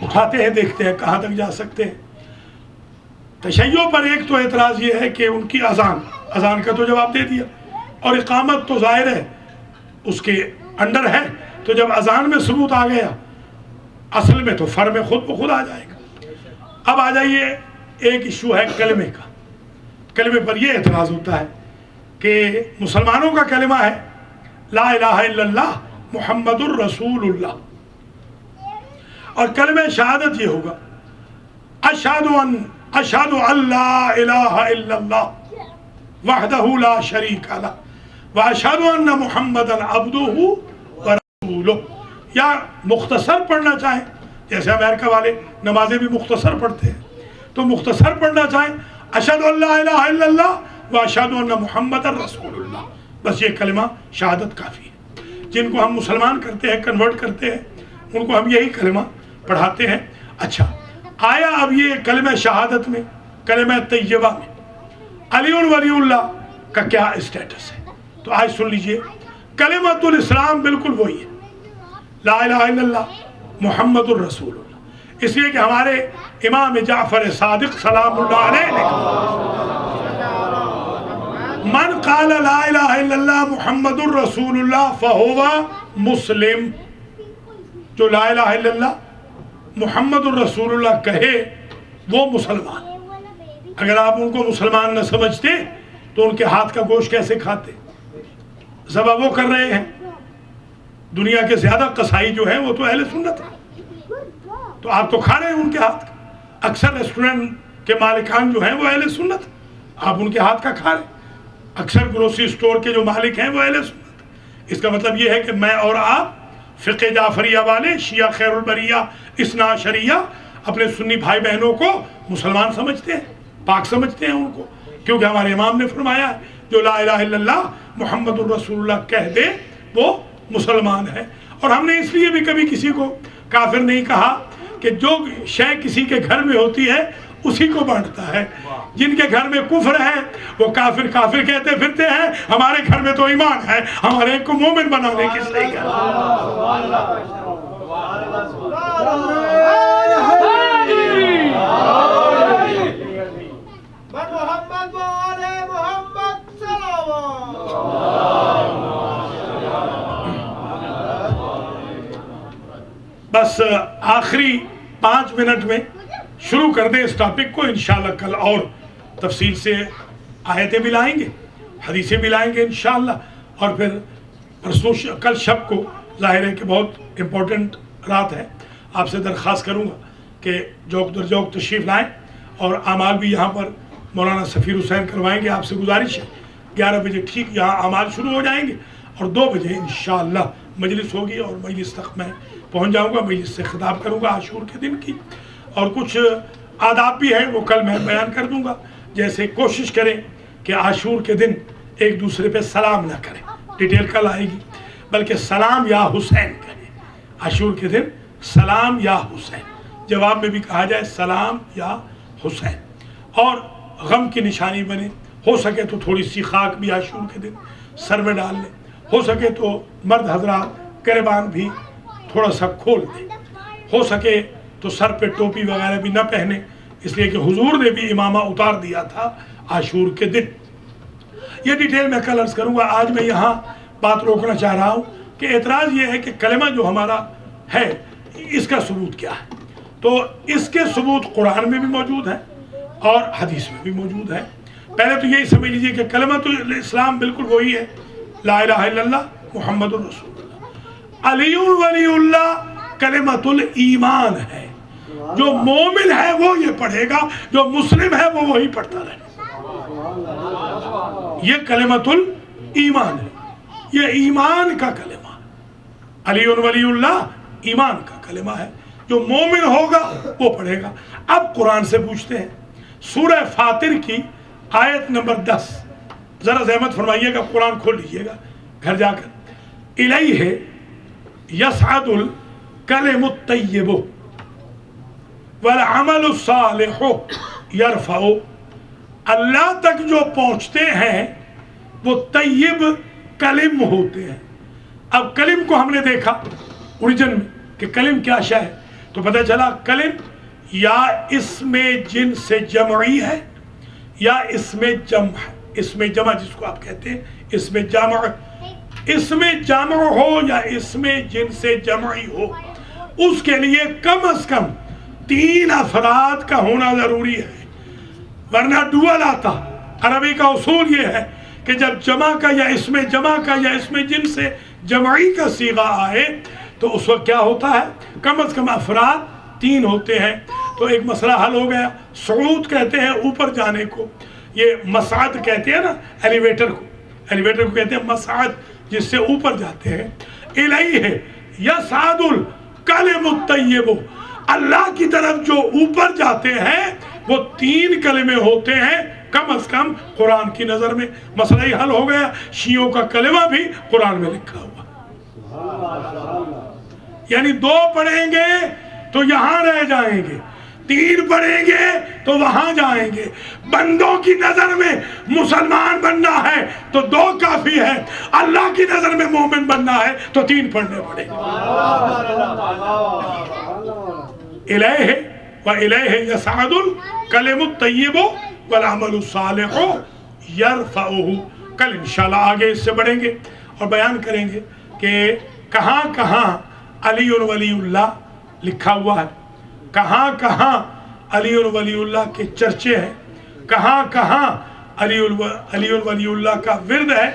اٹھاتے ہیں، دیکھتے ہیں کہاں تک جا سکتے ہیں۔ تشیع پر ایک تو اعتراض یہ ہے کہ ان کی اذان کا تو جواب دے دیا، اور اقامت تو ظاہر ہے اس کے انڈر ہے، تو جب اذان میں ثبوت آ گیا اصل میں تو فر میں خود بخود آ جائے گا۔ اب آ جائیے، ایک ایشو ہے کلمے کا۔ کلمے پر یہ اعتراض ہوتا ہے کہ مسلمانوں کا کلمہ ہے لا الہ الا اللہ محمد الرسول اللہ، اور کلمہ شہادت یہ ہوگا اشہد ان لا الہ الا اللہ وحدہ لا شریک لہ واشہد ان محمدا عبدہ ورسولہ، یا مختصر پڑھنا چاہیں جیسے امریکہ والے نمازیں بھی مختصر پڑھتے ہیں، تو مختصر پڑھنا چاہیں اشہد ان لا الہ الا اللہ واشہد ان محمد رسول اللہ، بس یہ کلمہ شہادت کافی ہے۔ جن کو ہم مسلمان کرتے ہیں، کنورٹ کرتے ہیں، ان کو ہم یہی کلمہ پڑھاتے ہیں۔ اچھا، آیا اب یہ کلمہ شہادت میں، کلمہ طیبہ میں علی ولی اللہ کا کیا اسٹیٹس ہے؟ تو آج سن لیجئے، کلمۃ الاسلام بالکل وہی ہے، لا الہ الا اللہ محمد الرسول اللہ، اس لیے کہ ہمارے امام جعفر صادق سلام اللہ علیہ نے کہا من قال لا الہ الا اللہ محمد الرسول اللہ فہو مسلم، جو لا الہ الا اللہ محمد الرسول اللہ کہے وہ مسلمان۔ اگر آپ ان کو مسلمان نہ سمجھتے تو ان کے ہاتھ کا گوشت کیسے کھاتے؟ ذبح وہ کر رہے ہیں، دنیا کے زیادہ قصائی جو ہیں وہ تو اہل سنت ہیں، تو آپ تو کھا رہے ہیں ان کے ہاتھ کا۔ اکثر ریسٹورنٹ کے مالکان جو ہیں وہ اہل سنت، آپ ان کے ہاتھ کا کھا رہے ہیں۔ اکثر گروسری سٹور کے جو مالک ہیں وہ اہل سنت۔ اس کا مطلب یہ ہے کہ میں اور آپ فقہ جعفریہ والے، شیعہ خیر البریہ، اثنا عشریہ، اپنے سنی بھائی بہنوں کو مسلمان سمجھتے ہیں، پاک سمجھتے ہیں ان کو، کیونکہ ہمارے امام نے فرمایا ہے جو لا الہ الا اللہ محمد الرسول اللہ کہہ دے وہ مسلمان ہے۔ اور ہم نے اس لیے بھی کبھی کسی کو کافر نہیں کہا کہ جو شے کسی کے گھر میں ہوتی ہے اسی کو بانٹتا ہے۔ جن کے گھر میں کفر ہے وہ کافر کافر کہتے پھرتے ہیں، ہمارے گھر میں تو ایمان ہے، ہمارے ایک کو مومن بنانے کی صحیح ہے۔ بس آخری 5 منٹ میں شروع کر دیں اس ٹاپک کو، انشاءاللہ کل اور تفصیل سے آیتیں بھی لائیں گے، حدیثیں بھی لائیں گے انشاءاللہ، اور پھر پرسوں کل شب کو ظاہر ہے کہ بہت امپورٹنٹ رات ہے، آپ سے درخواست کروں گا کہ جوک در جوک تشریف لائیں، اور اعمال بھی یہاں پر مولانا سفیر حسین کروائیں گے۔ آپ سے گزارش ہے 11 بجے ٹھیک یہاں اعمال شروع ہو جائیں گے، اور 2 بجے انشاءاللہ مجلس ہوگی، اور مجلس تک میں پہنچ جاؤں گا، مجلس سے خطاب کروں گا عاشور کے دن کی، اور کچھ آداب بھی ہیں وہ کل میں بیان کر دوں گا۔ جیسے کوشش کریں کہ عاشور کے دن ایک دوسرے پہ سلام نہ کریں، ڈیٹیل کل آئے گی، بلکہ سلام یا حسین کہیں۔ عاشور کے دن سلام یا حسین، جواب میں بھی کہا جائے سلام یا حسین، اور غم کی نشانی بنے۔ ہو سکے تو تھوڑی سی خاک بھی عاشور کے دن سر میں ڈال لیں، ہو سکے تو مرد حضرات گریبان بھی تھوڑا سا کھول دیں، ہو سکے تو سر پہ ٹوپی وغیرہ بھی نہ پہنے، اس لیے کہ حضور نے بھی امامہ اتار دیا تھا عاشور کے دن۔ یہ ڈیٹیل میں کل عرض کروں گا، آج میں یہاں بات روکنا چاہ رہا ہوں کہ اعتراض یہ ہے کہ کلمہ جو ہمارا ہے اس کا ثبوت کیا ہے؟ تو اس کے ثبوت قرآن میں بھی موجود ہے اور حدیث میں بھی موجود ہے۔ پہلے تو یہی سمجھ لیجئے کہ کلمۃ الاسلام بالکل وہی ہے، لا الہ الا اللہ محمد الرسول اللہ۔ علی ولی اللہ کلمۃ الایمان ہے، جو مومن ہے وہ یہ پڑھے گا، جو مسلم ہے وہ وہی پڑھتا رہے۔ یہ کلمۃ الایمان ہے، یہ ایمان کا کلمہ ہے۔ علی ولی اللہ ایمان کا کلمہ ہے، جو مومن ہوگا وہ پڑھے گا۔ اب قرآن سے پوچھتے ہیں، سورہ فاطر کی آیت نمبر 10، ذرا زحمت فرمائیے گا، قرآن کھول لیجئے گا گھر جا کر۔ الیہ یصعد الکلم الطیب والعمل الصالح یرفع، اللہ تک جو پہنچتے ہیں وہ طیب کلم ہوتے ہیں۔ اب کلم کو ہم نے دیکھا اوریجن میں کہ کلم کیا شے ہے، تو پتہ چلا کلم یا اسم جنس جمعی ہے یا اسم جمع ہے۔ اسم جمع جس کو آپ کہتے ہیں اسم جمع، اسم جمع ہو یا اسم جنس جمعی ہو، اس کے لیے کم از کم 3 افراد کا ہونا ضروری ہے، ورنہ ڈوئل آتا عربی کا اصول یہ ہے کہ جب جمع کا یا اسم جمع کا یا اسم جن سے جمعی کا صیغہ آئے تو اس وقت کیا ہوتا ہے؟ کم از کم افراد 3 ہوتے ہیں. تو ایک مسئلہ حل ہو گیا. صعود کہتے ہیں اوپر جانے کو، یہ مصعد کہتے ہیں نا ایلیویٹر کو، ایلیویٹر کو کہتے ہیں مصعد جس سے اوپر جاتے ہیں. الیہ یصعد الکلم الطیب، اللہ کی طرف جو اوپر جاتے ہیں وہ 3 کلمے ہوتے ہیں کم از کم قرآن کی نظر میں. مسئلہ ہی حل ہو گیا. شیعوں کا کلمہ بھی قرآن میں لکھا ہوا، یعنی 2 پڑھیں گے تو یہاں رہ جائیں گے، 3 پڑھیں گے تو وہاں جائیں گے. بندوں کی نظر میں مسلمان بننا ہے تو 2 کافی ہے، اللہ کی نظر میں مومن بننا ہے تو 3 پڑھنے پڑیں گے. الیہ وَإِلَيْهِ يَصْعَدُ الْكَلِمُ الطَّيِّبُ وَالْعَمَلُ الصَّالِحُ يَرْفَعُهُ. کل انشاءاللہ آگے اس سے بڑھیں گے اور بیان کریں گے کہ کہاں کہاں علی ولی اللہ لکھا ہوا ہے، کہاں کہاں علی ولی اللہ کے چرچے ہیں، کہاں کہاں علی ولی اللہ کا ورد ہے.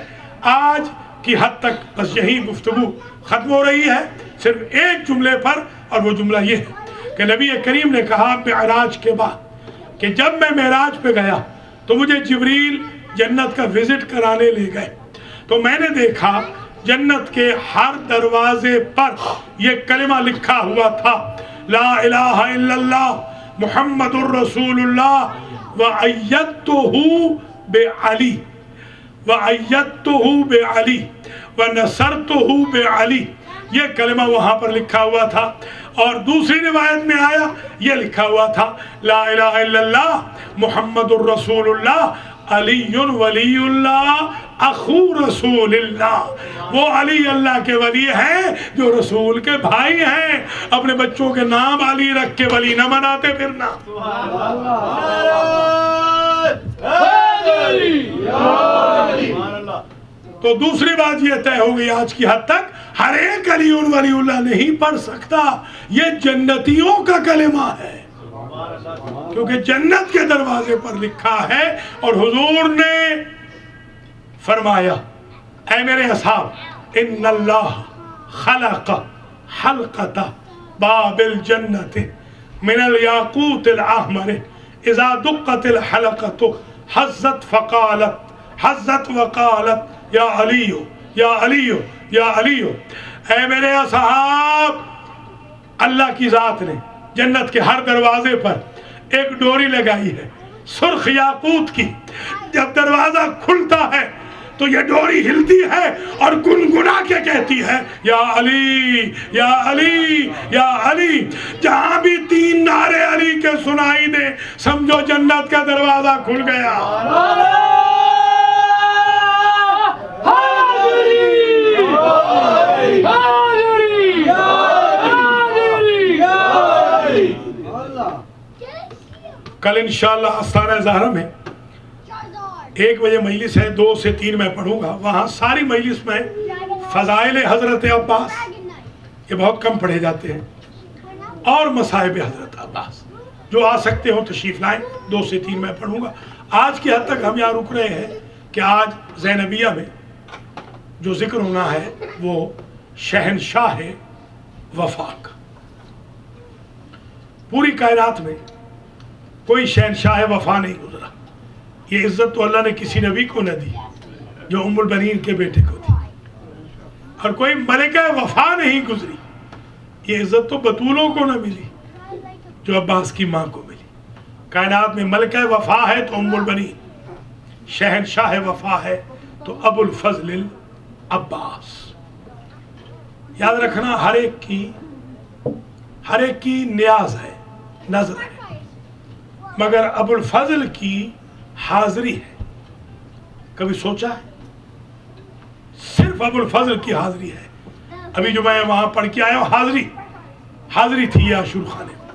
آج کی حد تک بس یہی گفتگو ختم ہو رہی ہے صرف ایک جملے پر، اور وہ جملہ یہ ہے کہ نبی کریم نے کہا معراج کے بعد کہ جب میں معراج پہ گیا تو مجھے جبریل جنت کا وزٹ کرانے لے گئے تو میں نے دیکھا جنت کے ہر دروازے پر یہ کلمہ لکھا ہوا تھا، لا الہ الا اللہ محمد الرسول اللہ وَأَيَّدْتُهُ بِعَلِي وَأَيَّدْتُهُ بِعَلِي وَنَصَرْتُهُ بِعَلِي. یہ کلمہ وہاں پر لکھا ہوا تھا. اور دوسری روایت میں آیا یہ لکھا ہوا تھا لا الہ الا اللہ محمد الرسول اللہ علی ولی اللہ اخو رسول اللہ. وہ علی اللہ کے ولی ہیں جو رسول کے بھائی ہیں. اپنے بچوں کے نام علی رکھ کے ولی نہ مناتے پھرنا. تو دوسری بات یہ طے ہو گئی آج کی حد تک ہر ایک علی ولی اللہ نہیں پڑھ سکتا. یہ جنتیوں کا کلمہ ہے کیونکہ جنت کے دروازے پر لکھا ہے. اور حضور نے فرمایا اے میرے اصحاب ان اللہ خلق حلقۃ باب الجنت من الیاقوت الاحمر اذا دقت الحلقۃ حزت وقالت یا علیو یا علیو یا علیو. اے میرے اصحاب، اللہ کی ذات نے جنت کے ہر دروازے پر ایک ڈوری لگائی ہے سرخ یاقوت کی. جب دروازہ کھلتا ہے تو یہ ڈوری ہلتی ہے اور گنگنا کے کہتی ہے یا علی یا علی یا علی. جہاں بھی 3 نعرے علی کے سنائی دے سمجھو جنت کا دروازہ کھل گیا. کل انشاءاللہ آستانہ زہرا میں 1 بجے مجلس ہے، 2 سے 3 میں پڑھوں گا. وہاں ساری مجلس میں فضائل حضرت عباس یہ بہت کم پڑھے جاتے ہیں اور مصائب حضرت عباس جو آ سکتے ہوں تشریف لائیں. 2 سے 3 میں پڑھوں گا. آج کی حد تک ہم یہاں رک رہے ہیں کہ آج زینبیہ میں جو ذکر ہونا ہے وہ شہنشاہ وفا کا. پوری کائنات میں کوئی شہنشاہ وفا نہیں گزرا. یہ عزت تو اللہ نے کسی نبی کو نہ دی جو ام البنین کے بیٹے کو دی، اور کوئی ملکہ وفا نہیں گزری. یہ عزت تو بطولوں کو نہ ملی جو عباس کی ماں کو ملی. کائنات میں ملکہ وفا ہے تو ام البنین، شہنشاہ وفا ہے تو ابو الفضل العباس. یاد رکھنا ہر ایک کی نیاز ہے، نظر ہے، مگر ابو الفضل کی حاضری ہے. کبھی سوچا ہے؟ صرف ابو الفضل کی حاضری ہے. ابھی جو میں وہاں پڑھ کے آیا ہوں حاضری تھی عاشور خانے میں.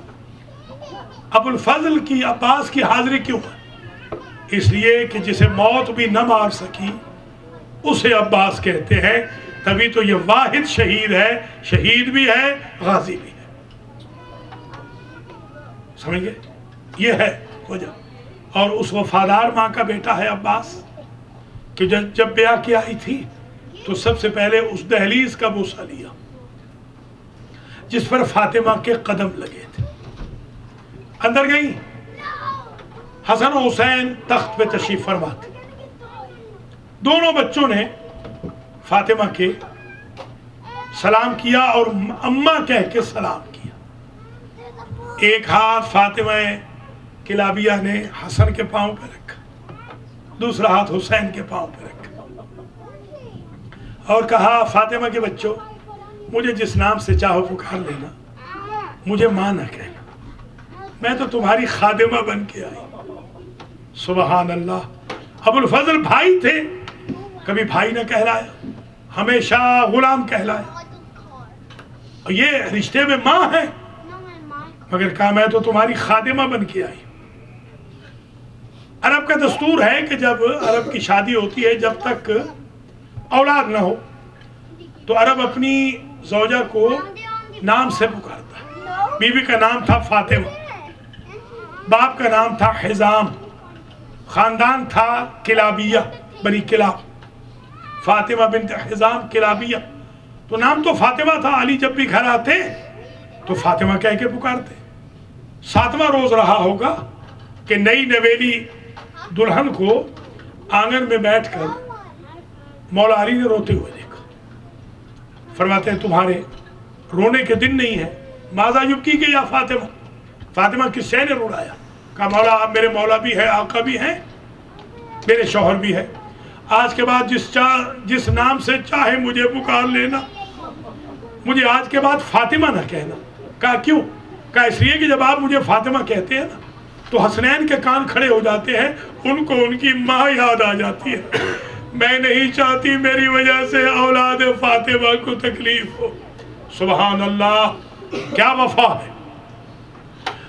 ابو الفضل کی عباس کی حاضری کیوں ہے؟ اس لیے کہ جسے موت بھی نہ مار سکی اسے عباس کہتے ہیں. تبھی تو یہ واحد شہید ہے، شہید بھی ہے غازی بھی ہے. سمجھ گئے؟ یہ ہے وجہ. اور اس وفادار ماں کا بیٹا ہے عباس کہ جب بیاہ کی آئی تھی تو سب سے پہلے اس دہلیز کا بوسہ لیا جس پر فاطمہ کے قدم لگے تھے. اندر گئی، حسن و حسین تخت پہ تشریف فرما تھے. دونوں بچوں نے فاطمہ کے سلام کیا اور اماں کہہ کے سلام کیا. ایک ہاتھ فاطمہ کلابیہ نے حسن کے پاؤں پہ رکھا، دوسرا ہاتھ حسین کے پاؤں پہ رکھا اور کہا فاطمہ کے بچوں مجھے جس نام سے چاہو پکار لینا، مجھے ماں نہ کہنا، میں تو تمہاری خادمہ بن کے آئی. سبحان اللہ. ابو الفضل بھائی تھے، کبھی بھائی نہ کہلایا، ہمیشہ غلام کہلایا. اور یہ رشتے میں ماں ہے مگر کہا میں تو تمہاری خادمہ بن کے آئی. عرب کا دستور ہے کہ جب عرب کی شادی ہوتی ہے جب تک اولاد نہ ہو تو عرب اپنی زوجہ کو نام سے پکارتا ہے. بیوی کا نام تھا فاطمہ، باپ کا نام تھا حزام، خاندان تھا کلابیہ، بنی کلاب، فاطمہ بنت حزام کلابیہ. تو نام تو فاطمہ تھا. علی جب بھی گھر آتے تو فاطمہ کہہ کے پکارتے. 7واں روز رہا ہوگا کہ نئی نویلی دلہن کو آنگن میں بیٹھ کر مولا علی نے روتے ہوئے دیکھا. فرماتے ہیں تمہارے رونے کے دن نہیں ہے. ماذا یبکی کہ یا فاطمہ، فاطمہ کس سے نے روڑایا؟ کہا مولا آپ میرے مولا بھی ہے، آقا بھی ہیں، میرے شوہر بھی ہے. آج کے بعد جس نام سے چاہے مجھے پکار لینا، مجھے آج کے بعد فاطمہ نہ کہنا. کہا کیوں؟ کہا اس لیے کہ جب آپ مجھے فاطمہ کہتے ہیں نا تو حسنین کے کان کھڑے ہو جاتے ہیں، ان کو ان کی ماں یاد آ جاتی ہے. میں نہیں چاہتی میری وجہ سے اولاد فاطمہ کو تکلیف ہو. سبحان اللہ، کیا وفا ہے.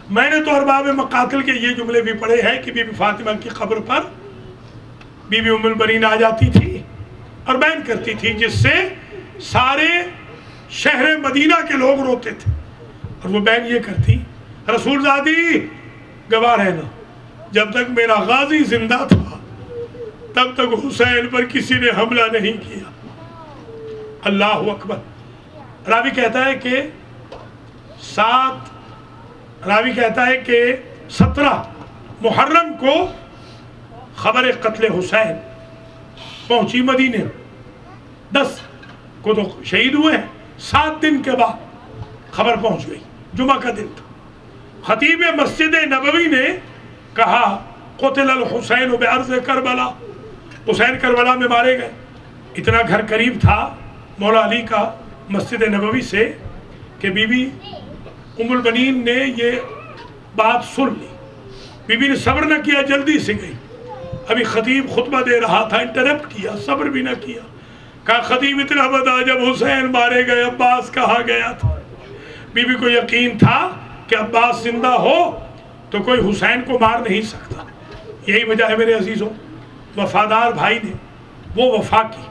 میں نے تو ارباب مقاتل کے یہ جملے بھی پڑھے ہیں کہ بی بی فاطمہ کی قبر پر بی بی ام البنین آ جاتی تھی اور بیان کرتی تھی جس سے سارے شہر مدینہ کے لوگ روتے تھے. اور وہ بیان یہ کرتی رسول زادی گواہ رہنا، جب تک میرا غازی زندہ تھا تب تک حسین پر کسی نے حملہ نہیں کیا. اللہ اکبر. راوی کہتا ہے کہ 17 محرم کو خبر قتل حسین پہنچی مدینے. 10 کو تو شہید ہوئے ہیں، 7 دن کے بعد خبر پہنچ گئی. جمعہ کا دن تھا. خطیب مسجد نبوی نے کہا قتل الحسین بعرض کربلا، حسین کربلا میں مارے گئے. اتنا گھر قریب تھا مولا علی کا مسجد نبوی سے کہ بی بی ام البنین نے یہ بات سن لی. بی بی نے صبر نہ کیا، جلدی سے گئی. ابھی خطیب خطبہ دے رہا تھا، انٹرپٹ کیا، صبر بھی نہ کیا. کہا خطیب اتنا بتا جب حسین مارے گئے عباس کہاں گیا تھا؟ بی بی کو یقین تھا کہ عباس زندہ ہو تو کوئی حسین کو مار نہیں سکتا. یہی وجہ ہے میرے عزیزوں، وفادار بھائی نے وہ وفا کی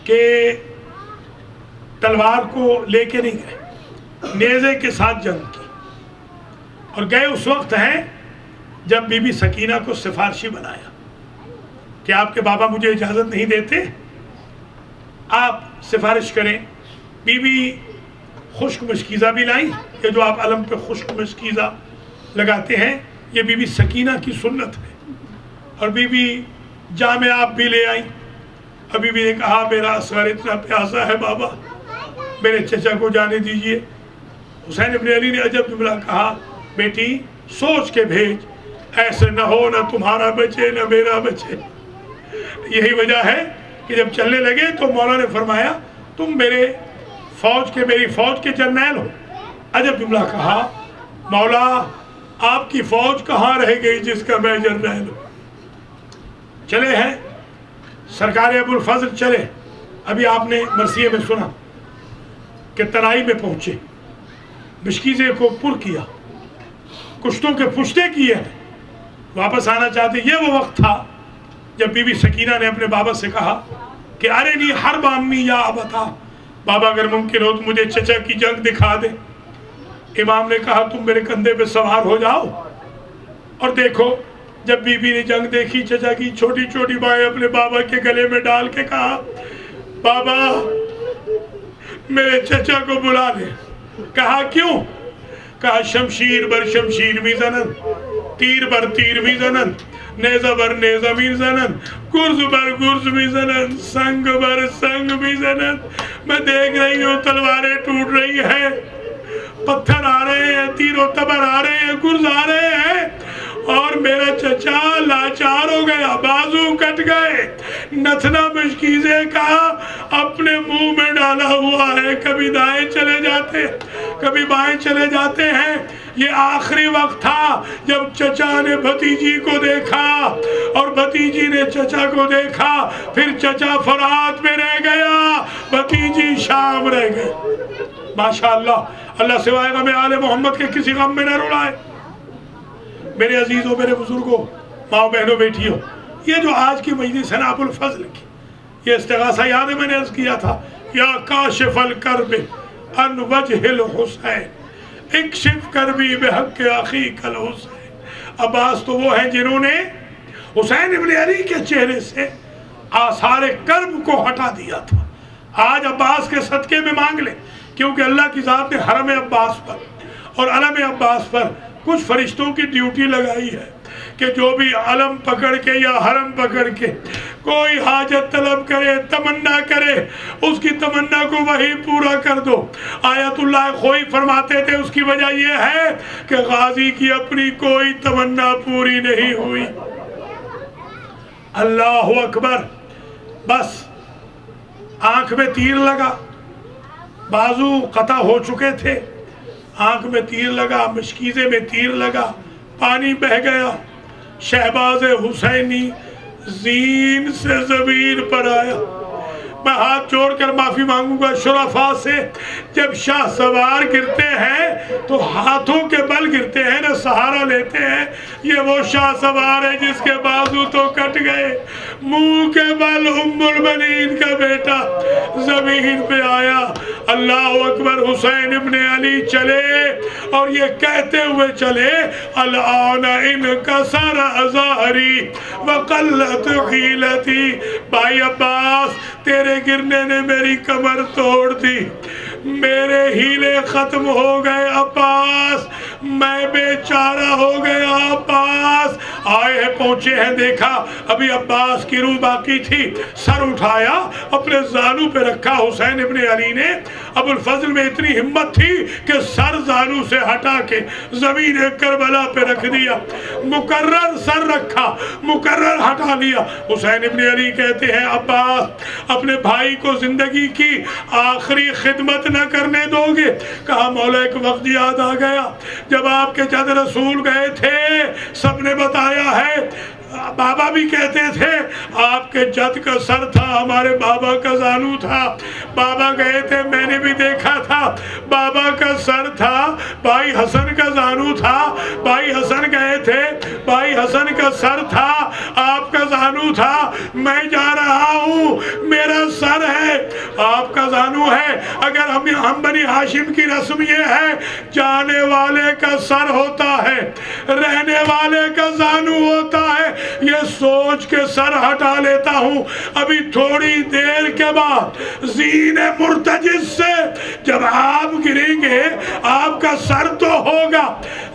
کہ تلوار کو لے کے نہیں گئے، نیزے کے ساتھ جنگ کی. اور گئے اس وقت ہیں جب بی بی سکینہ کو سفارشی بنایا کہ آپ کے بابا مجھے اجازت نہیں دیتے، آپ سفارش کریں. بی بی خشک مشکیزہ بھی لائیں، یہ جو آپ علم پہ خشک مشکیزہ لگاتے ہیں یہ بی بی سکینہ کی سنت ہے. اور بی بی جام آپ بھی لے آئیں. اور بی بی نے کہا میرا اصغر اتنا پیاسا ہے بابا، میرے چچا کو جانے دیجئے. حسین ابن علی نے عجب جملہ کہا بیٹی سوچ کے بھیج، ایسے نہ ہو نہ تمہارا بچے نہ میرا بچے. یہی وجہ ہے کہ جب چلنے لگے تو مولا نے فرمایا تم میری فوج کے جرنیل ہو. عجب جملہ کہا، مولا آپ کی فوج کہاں رہ گئی جس کا میں جرنیل ہوں. چلے ہیں سرکار ابو الفضل چلے. ابھی آپ نے مرثیے میں سنا کہ تنائی میں پہنچے، مشکیزے کو پر کیا، کشتوں کے پشتے کیے ہیں، واپس آنا چاہتے. یہ وہ وقت تھا جب بی بی سکینہ نے اپنے بابا سے کہا کہ ارنی حرب امی یا ابتا، بابا اگر ممکن ہو تو مجھے چچا کی جنگ دکھا دے. امام نے کہا تم میرے کندھے پہ سوار ہو جاؤ اور دیکھو جب بی بی نے جنگ دیکھی چچا کی چھوٹی چھوٹی بائیں اپنے بابا کے گلے میں ڈال کے کہا بابا میرے چچا کو بلا لے. کہا کیوں؟ کہا شمشیر بر شمشیر میزنن، تیر بر تیر میزنن، نیزہ بر نیزہ میزنن، گرز بر گرز میزنن، سنگ بر سنگ میزنن. میں دیکھ رہی ہوں تلواریں ٹوٹ رہی ہیں، پتھر آ رہے ہیں، تیر و تبر آ رہے ہیں، گرز آ رہے ہیں، اور میرا چچا لاچار ہو گیا، بازو کٹ گئے. نتنا مشکیزے کا اپنے منہ میں ڈالا ہوا ہے، کبھی دائیں چلے جاتے کبھی بائیں چلے جاتے ہیں. یہ آخری وقت تھا جب چچا نے بھتیجی کو دیکھا اور بھتیجی نے چچا کو دیکھا. پھر چچا فرات میں رہ گیا، بھتیجی شام رہ گئی. ماشاءاللہ، اللہ سوائے غم آل محمد کے کسی غم میں نہ رلائے. میرے عزیزوں، میرے بزرگوں، ماں بہنوں، بیٹیوں، یہ جو آج کی مجلس ہے نا ابو الفضل کی، یہ استغاثہ یاد ہے میں نے عرض کیا تھا یا کاشف الکرب ان وجہ الحسین اکشف کربی بحق اخیک الحسین. عباس تو وہ ہیں جنہوں نے حسین ابن علی کے چہرے سے آثار کرب کو ہٹا دیا تھا. آج عباس کے صدقے میں مانگ لیں، کیونکہ اللہ کی ذات نے حرم عباس پر اور علم عباس پر کچھ فرشتوں کی ڈیوٹی لگائی ہے کہ جو بھی علم پکڑ کے یا حرم پکڑ کے کوئی حاجت طلب کرے، تمنا کرے، اس کی تمنا کو وہی پورا کر دو. آیت اللہ خوئی فرماتے تھے اس کی وجہ یہ ہے کہ غازی کی اپنی کوئی تمنا پوری نہیں ہوئی. اللہ اکبر. بس آنکھ میں تیر لگا، بازو قطع ہو چکے تھے، آنکھ میں تیر لگا، مشکیزے میں تیر لگا، پانی بہہ گیا. شہباز حسینی زین سے زمین پر آیا. میں ہاتھ جوڑ کر معافی مانگوں گا شرفاء سے، جب شاہ سوار گرتے ہیں تو ہاتھوں کے بل گرتے ہیں نہ سہارا لیتے ہیں. یہ وہ شاہ سوار ہے جس کے بازو تو کٹ گئے، منہ کے بل ام المنین کا بیٹا زمین پہ آیا. اللہ اکبر. حسین ابن علی چلے اور یہ کہتے ہوئے چلے الآن انکسر ظہری وقلت حیلتی. بھائی عباس، تیرے گرنے نے میری کمر توڑ دی، میرے ہیلے ختم ہو گئے عباس، میں بیچارہ ہو گیا عباس. آئے ہیں، پہنچے ہیں، دیکھا ابھی عباس کی روح باقی تھی. سر اٹھایا، اپنے زانو پہ رکھا. حسین ابن علی نے ابو الفضل میں اتنی ہمت تھی کہ سر زانو سے ہٹا کے زمین کربلا پہ رکھ دیا. مقرر سر رکھا، مقرر ہٹا لیا. حسین ابن علی کہتے ہیں عباس، اپنے بھائی کو زندگی کی آخری خدمت نہ کرنے دو گے؟ کہا مولا ایک وقت یاد آ گیا جب آپ کے جد رسول گئے تھے، سب نے بتایا ہے، بابا بھی کہتے تھے آپ کے جد کا سر تھا، ہمارے بابا کا زانو تھا. بابا گئے تھے، میں نے بھی دیکھا تھا، بابا کا سر تھا، بھائی حسن کا زانو تھا. بھائی حسن گئے تھے، بھائی حسن کا سر تھا، آپ کا زانو تھا. میں جا رہا ہوں، میرا سر ہے، آپ کا زانو ہے. اگر ہم بنی ہاشم کی رسم یہ ہے، جانے والے کا سر ہوتا ہے، رہنے والے کا زانو ہوتا ہے. یہ سوچ کے سر ہٹا لیتا ہوں. ابھی تھوڑی دیر کے بعد زین مرتجز سے جب آپ گریں گے، آپ کا سر تو ہوگا،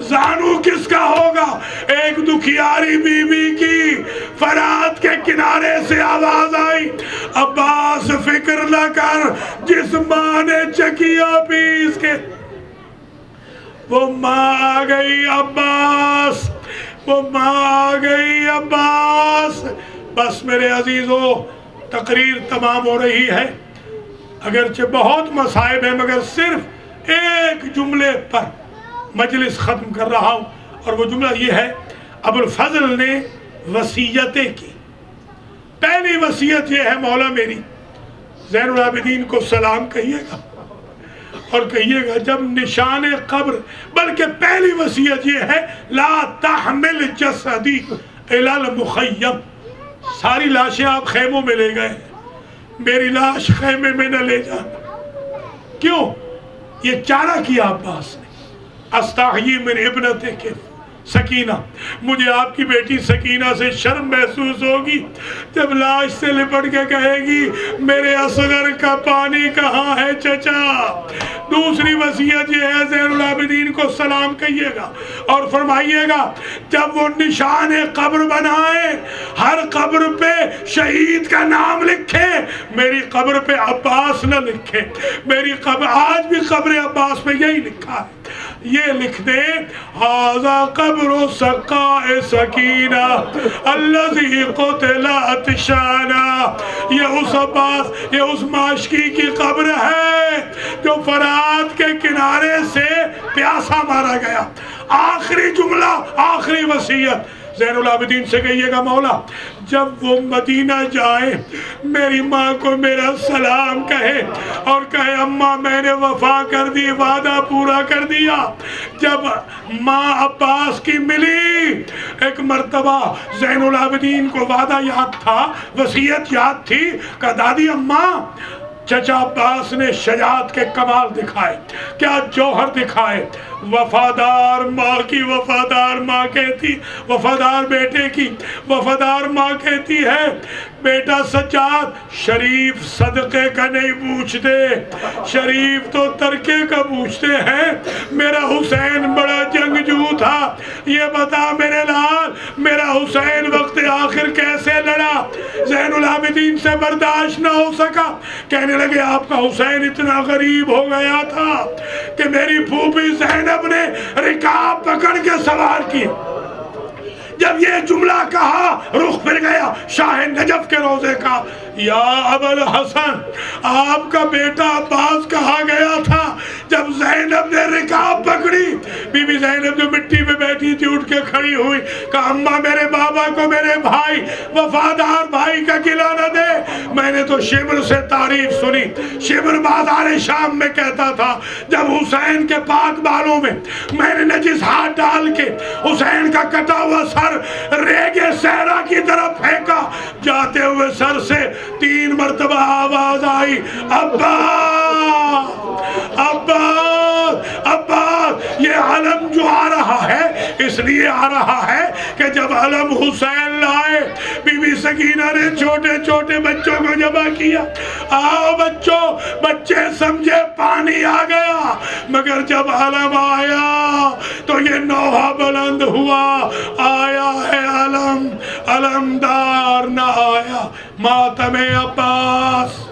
زانو کس کا ہوگا؟ ایک دکھیاری بی بی کی فرات کے کنارے سے آواز آئی، عباس فکر نہ کر، جس ماں نے چکیا پیس کے، وہ ماں آ گئی عباس، وہ ماں آ گئی عباس. بس میرے عزیزوں، تقریر تمام ہو رہی ہے، اگرچہ بہت مصائب ہیں، مگر صرف ایک جملے پر مجلس ختم کر رہا ہوں، اور وہ جملہ یہ ہے، ابو الفضل نے وصیتیں کی. پہلی وصیت یہ ہے، مولا میری زین العابدین کو سلام کہیے گا اور کہیے گا جب نشان قبر، بلکہ پہلی وصیت یہ ہے لا تحمل جسدی الی المخیم. ساری لاشیں آپ خیموں میں لے گئے، میری لاش خیمے میں نہ لے جانا. کیوں؟ یہ چارہ کیا عباس نے. استحیی من ابنتک سکینہ، مجھے آپ کی بیٹی سکینہ سے شرم محسوس ہوگی جب لاش سے لپٹ کے کہے گی میرے اصغر کا پانی کہاں ہے چچا۔ دوسری وصیت یہ ہے زین العابدین کو سلام کہیے گا اور فرمائیے گا جب وہ نشان قبر بنائے ہر قبر پہ شہید کا نام لکھے، میری قبر پہ عباس نہ لکھے، میری قبر آج بھی قبر عباس پہ یہی لکھا ہے، یہ لکھ دے ھذا قبر سقاء سکینہ الذی قتل عطشانا، یہ اس عباس، یہ اس معاشقی کی قبر ہے جو فرات کے کنارے سے پیاسا مارا گیا۔ آخری جملہ، آخری وصیت زین العابدین سے کہیے گا مولا جب وہ مدینہ جائیں میری ماں کو میرا سلام کہے اور کہے اماں میں نے وفا کر دی، وعدہ پورا کر دیا۔ جب ماں عباس کی ملی ایک مرتبہ زین العابدین کو وعدہ یاد تھا، وصیت یاد تھی کہ دادی اماں چچا عباس نے شجاعت کے کمال دکھائے، کیا جوہر دکھائے، وفادار ماں کی وفادار ماں کہتی، وفادار بیٹے کی وفادار ماں کہتی ہے بیٹا سجاد شریف صدقے کا نہیں پوچھتے، شریف تو ترکے کا پوچھتے ہیں۔ میرا حسین بڑا جنگجو تھا، یہ بتا میرے لال میرا حسین وقت آخر کیسے لڑا؟ زین العابدین سے برداشت نہ ہو سکا، کہنے لگے آپ کا حسین اتنا غریب ہو گیا تھا کہ میری پھوپھی زینب نے رکاب پکڑ کے سوار کی۔ جب یہ جملہ کہا رخ پھر گیا شاہ نجف کے روزے کا، یا ابا الحسن آپ کا بیٹا عباس کہا گیا تھا جب زینب نے رکاب پکڑی، بی بی زینب جو مٹی میں بیٹھی تھی اٹھ کے کھڑی ہوئی کہا اماں میرے بابا کو میرے بھائی وفادار بھائی کا گلہ نہ دے، میں نے تو شبر سے تعریف سنی، شبر بازار شام میں کہتا تھا جب حسین کے پاک بالوں میں میں نے نجس ہاتھ ڈال کے حسین کا کٹا ہوا سر ریگے صحرا کی طرف پھینکا، جاتے ہوئے سر سے 3 مرتبہ آواز آئی عباس عباس عباس۔ یہ علم جو آ رہا ہے اس لیے آ رہا ہے کہ جب علم حسین لائے بی بی سکینہ نے چھوٹے چھوٹے بچوں کو جمع کیا، آؤ بچوں، بچے سمجھے پانی آ گیا، مگر جب علم آیا تو یہ نوحہ بلند ہوا، آیا ہے علم، علمدار نہ آیا، ماتم عباس۔